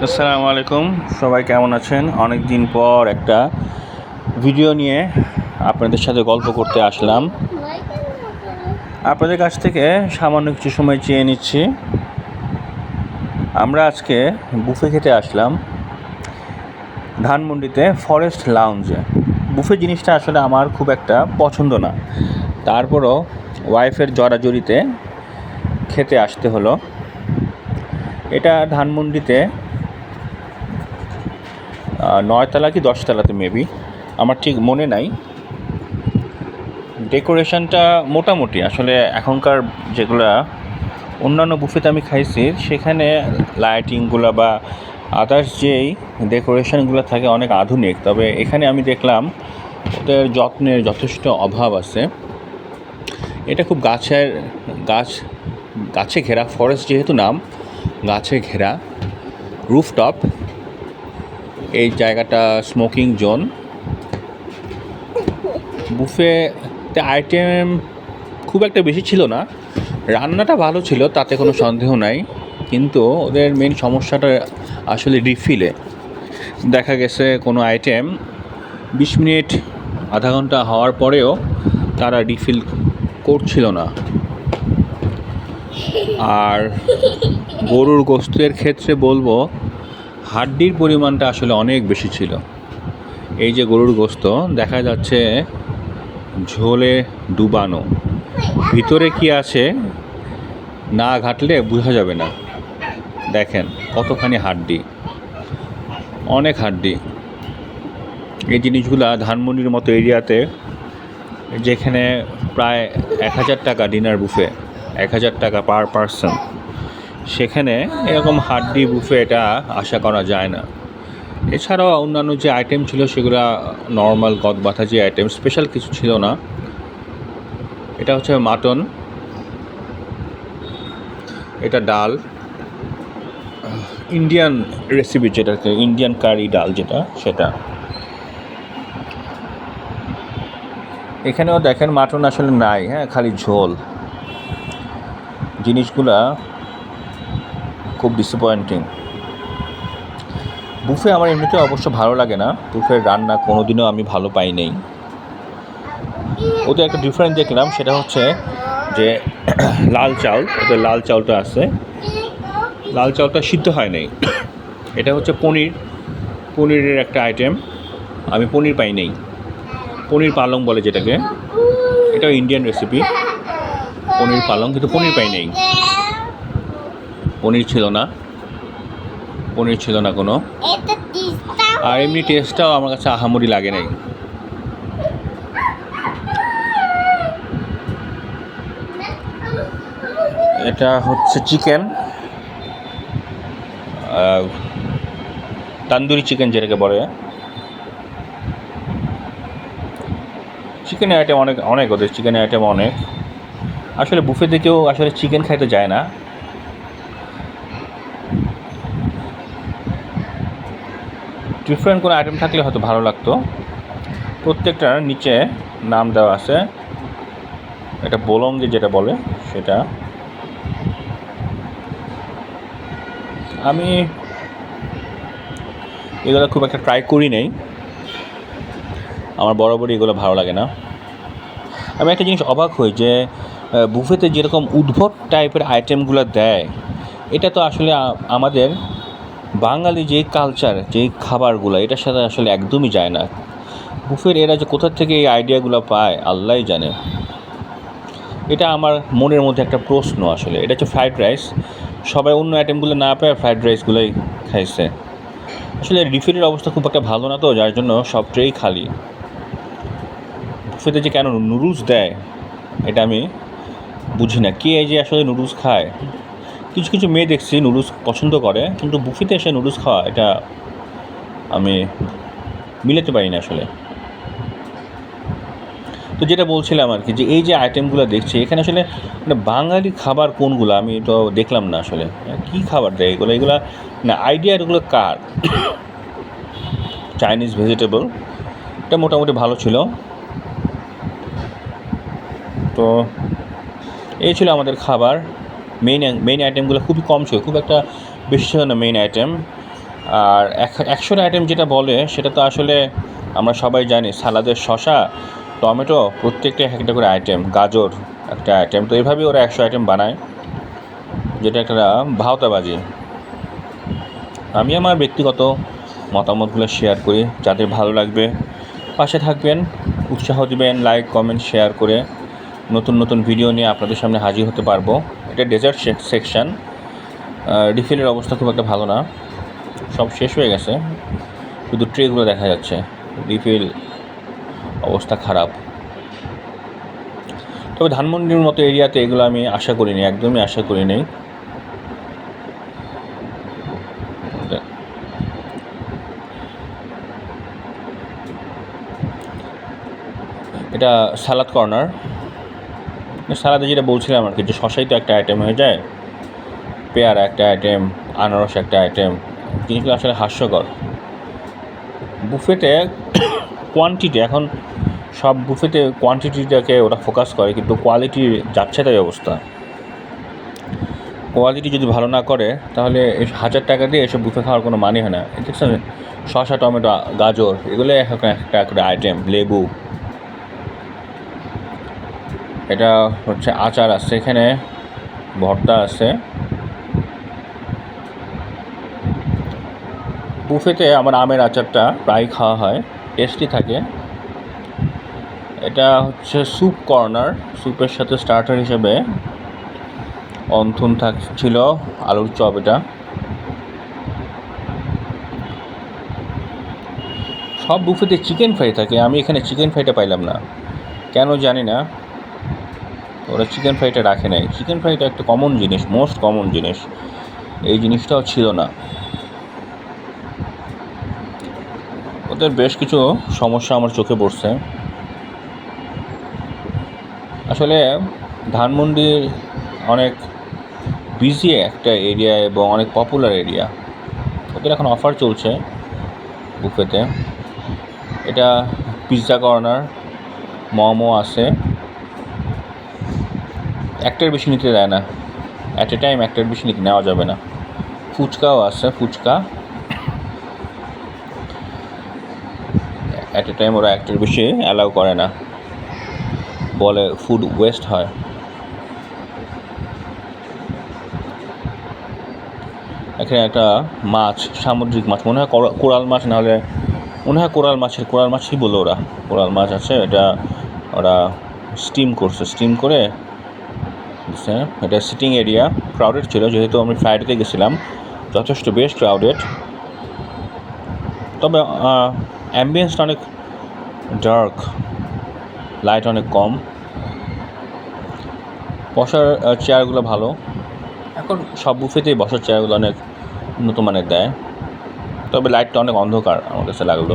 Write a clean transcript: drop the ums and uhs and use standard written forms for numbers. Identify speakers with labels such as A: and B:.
A: আসসালামু আলাইকুম, সবাই কেমন আছেন? অনেক দিন পর একটা ভিডিও নিয়ে আপনাদের সাথে গল্প করতে আসলাম। আপনাদের কাছ থেকে সামান্য কিছু সময় চেয়ে নিচ্ছি। আমরা আজকে বুফে খেতে আসলাম ধানমন্ডিতে ফরেস্ট লাউঞ্জে। বুফে জিনিসটা আসলে আমার খুব একটা পছন্দ না, তারপরও ওয়াইফের জড়াজড়িতে খেতে আসতে হলো। এটা ধানমন্ডিতে 9তলা কি 10তলাতে মেবি, আমার ঠিক মনে নাই। ডেকোরেশনটা মোটামুটি আসলে এখনকার যেগুলা অন্যান্য বুফেতে আমি খাইছি সেখানে লাইটিংগুলো বা আদার্স যেই ডেকোরেশনগুলো থাকে অনেক আধুনিক, তবে এখানে আমি দেখলাম ওদের যত্নের যথেষ্ট অভাব আছে। এটা খুব গাছে ঘেরা, ফরেস্ট যেহেতু নাম, গাছে ঘেরা, রুফটপ। এই জায়গাটা স্মোকিং জোন। বুফেতে আইটেম খুব একটা বেশি ছিল না, রান্নাটা ভালো ছিল তাতে কোনো সন্দেহ নাই, কিন্তু ওদের মেন সমস্যাটা আসলে রিফিলে। দেখা গেছে কোনো আইটেম 20 মিনিট আধা ঘন্টা হওয়ার পরেও তারা রিফিল করছিল না। আর গরুর গোশতের ক্ষেত্রে বলবো হাড্ডির পরিমাণটা আসলে অনেক বেশি ছিল। এই যে গরুর গোশত দেখা যাচ্ছে ঝোলে ডুবানো, ভিতরে কি আছে না ঘাটলে বোঝা যাবে না। দেখেন কতখানি হাড্ডি, অনেক হাড্ডি। এই জিনিসগুলা ধানমন্ডির মতো এরিয়াতে, যেখানে প্রায় 1000 টাকা ডিনার বুফে, 1000 টাকা পার পারসন, সেখানে এরকম হাড্ডি বুফে এটা আশা করা যায় না। এছাড়াও অন্যান্য যে আইটেম ছিল সেগুলো নর্মাল গদবাঁধা যে আইটেম, স্পেশাল কিছু ছিল না। এটা হচ্ছে মাটন, এটা ডাল, ইন্ডিয়ান রেসিপি যেটাকে ইন্ডিয়ান কারি ডাল যেটা, সেটা। এখানেও দেখেন মাটন আসলে নাই, হ্যাঁ, খালি ঝোল। জিনিসগুলা খুব ডিসঅ্যাপয়েন্টিং। বুফে আমার এমনিতে অবশ্য ভালো লাগে না, বুফের রান্না কোনো দিনও আমি ভালো পাই নাই। ওদের একটা ডিফারেন্স দেখলাম, সেটা হচ্ছে যে লাল চাল, ওদের লাল চালটা আছে, লাল চালটা সিদ্ধ হয় নাই। এটা হচ্ছে পনিরের একটা আইটেম, আমি পনির পাই নাই। পনির পালং বলে যেটাকে, এটাও ইন্ডিয়ান রেসিপি, পনির পালং, কিন্তু পনির পাই নাই। পনির ছিল না কোনো। আর এমনি টেস্টটাও আমার কাছে আহামরি লাগে নাই। এটা হচ্ছে চিকেন, তান্দুরি চিকেন যেটাকে বলে। চিকেনের আইটেম অনেক ওদের চিকেনের আইটেম অনেক। আসলে বুফেতে কেউ আসলে চিকেন খাইতে যায় না। ডিফারেন্ট কোনো আইটেম থাকলে হয়তো ভালো লাগতো। প্রত্যেকটার নিচে নাম দেওয়া আছে, এটা বোলঙ্গি যেটা বলে সেটা। আমি এগুলো খুব একটা ট্রাই করি নাই, আমার বরাবরই এগুলো ভালো লাগে না। আমি একটা জিনিস অবাক হই যে বুফেতে যেরকম উদ্ভট টাইপের আইটেমগুলো দেয়, এটা তো আসলে আমাদের বাঙালি যেই কালচার, যেই খাবারগুলো, এটার সাথে আসলে একদমই যায় না। বুফের এরা যে কোথা থেকে এই আইডিয়াগুলো পায় আল্লাহই জানে। এটা আমার মনের মধ্যে একটা প্রশ্ন আসলে। এটা হচ্ছে ফ্রাইড রাইস, সবাই অন্য আইটেমগুলো না পায় ফ্রাইড রাইসগুলোই খাইছে। আসলে রিফিলের অবস্থা খুব একটা ভালো না, তো যার জন্য সব ট্রেই খালি। বুফেতে যে কেন নুডলস দেয় এটা আমি বুঝি না। কে এই যে আসলে নুডলস খায়? কিছু কিছু মেয়ে দেখছি নুডলস পছন্দ করে, কিন্তু বুফেতে এসে নুডলস খাওয়া, এটা আমি মিলাতে পারি না আসলে। তো যেটা বলছিলাম আর কি, যে এই যে আইটেমগুলো দেখছি এখানে আসলে মানে বাঙালি খাবার কোনগুলো আমি তো দেখলাম না আসলে। কী খাবার দেয় এগুলো না, আইডিয়া এগুলো কার? চাইনিজ ভেজিটেবল, এটা মোটামুটি ভালো ছিল। তো এই ছিল আমাদের খাবার। মেইন আইটেমগুলো খুবই কম ছিল, খুব একটা বেশি ছিল না মেইন আইটেম। আর 100 আইটেম যেটা বলে সেটা তো আসলে আমরা সবাই জানি, সালাদের শসা, টমেটো প্রত্যেকটা একটা করে আইটেম, গাজর একটা আইটেম, তো এভাবেই ওরা 100 আইটেম বানায়, যেটা একটা ভাওতাবাজি। আমি আমার ব্যক্তিগত মতামতগুলো শেয়ার করি, যাদের ভালো লাগবে পাশে থাকবেন, উৎসাহ দিবেন, লাইক কমেন্ট শেয়ার করে নতুন নতুন ভিডিও নিয়ে আপনাদের সামনে হাজির হতে পারবো। এটা ডেজার্ট সেকশন, রিফিলের অবস্থা খুব একটা ভালো না, সব শেষ হয়ে গেছে, শুধু ট্রেগুলো দেখা যাচ্ছে, রিফিল অবস্থা খারাপ। তবে ধানমন্ডির মতো এরিয়াতে এগুলো আমি আশা করিনি, একদমই আশা করিনি। এটা সালাদ কর্নার। সালাদে যেটা বলছিলাম আর কি, যে শশাই তো একটা আইটেম হয়ে যায়, পেয়ারা একটা আইটেম, আনারস একটা আইটেম, জিনিসগুলো আসলে হাস্যকর। বুফেতে কোয়ান্টিটি, এখন সব বুফেতে কোয়ান্টিটিটাকে ওরা ফোকাস করে, কিন্তু কোয়ালিটি যাচ্ছে তাই অবস্থা। কোয়ালিটি যদি ভালো না করে তাহলে 1000 টাকা দিয়ে এসব বুফে খাওয়ার কোনো মানে হয় না। দেখছেন, শসা, টমেটো, গাজর, এগুলো একটা করে আইটেম, লেবু, এটা হচ্ছে আচার আছে এখানে, ভর্তা আছে। বুফেতে আমার আমের আচারটা প্রায় খাওয়া হয়, টেস্টি থাকে। এটা হচ্ছে স্যুপ কর্নার, স্যুপের সাথে স্টার্টার হিসেবে অন্থন ছিল আলুর চপ। এটা সব বুফেতে চিকেন ফ্রাই থাকে, আমি এখানে চিকেন ফ্রাইটা পাইলাম না, কেন জানি না, ওরা চিকেন ফ্রাইটা রাখে নাই। চিকেন ফ্রাইটা একটা কমন জিনিস, মোস্ট কমন জিনিস, এই জিনিসটাও ছিল না। ওদের বেশ কিছু সমস্যা আমার চোখে পড়ছে। আসলে ধানমন্ডি অনেক বিজি একটা এরিয়া এবং অনেক পপুলার এরিয়া, ওদের এখন অফার চলছে বুফেতে। এটা পিৎজা কর্নার, মোমো আছে, একটার বেশি নিতে দেয় না, অ্যাট এ টাইম একটার বেশি নেওয়া যাবে না। ফুচকাও আছে, ফুচকা অ্যাট এ টাইম ওরা একটার বেশি অ্যালাউ করে না, বলে ফুড ওয়েস্ট হয়। এখানে একটা মাছ, সামুদ্রিক মাছ, মনে হয় কোরাল মাছ, নাহলে মনে হয় কোরাল মাছই বলে ওরা, কোরাল মাছ আছে, এটা ওরা স্টিম করছে, স্টিম করে দিচ্ছে। এটা সিটিং এরিয়া, ক্রাউডেড ছিল, যেহেতু আমি ফ্রাইডেতে গেছিলাম, যথেষ্ট বেশ ক্রাউডেড। তবে অ্যাম্বিয়েন্সটা অনেক ডার্ক, লাইট অনেক কম, বসার চেয়ারগুলো ভালো। এখন সব বুফেতেই বসার চেয়ারগুলো অনেক উন্নত মানের দেয়, তবে লাইটটা অনেক অন্ধকার আমার কাছে লাগলো।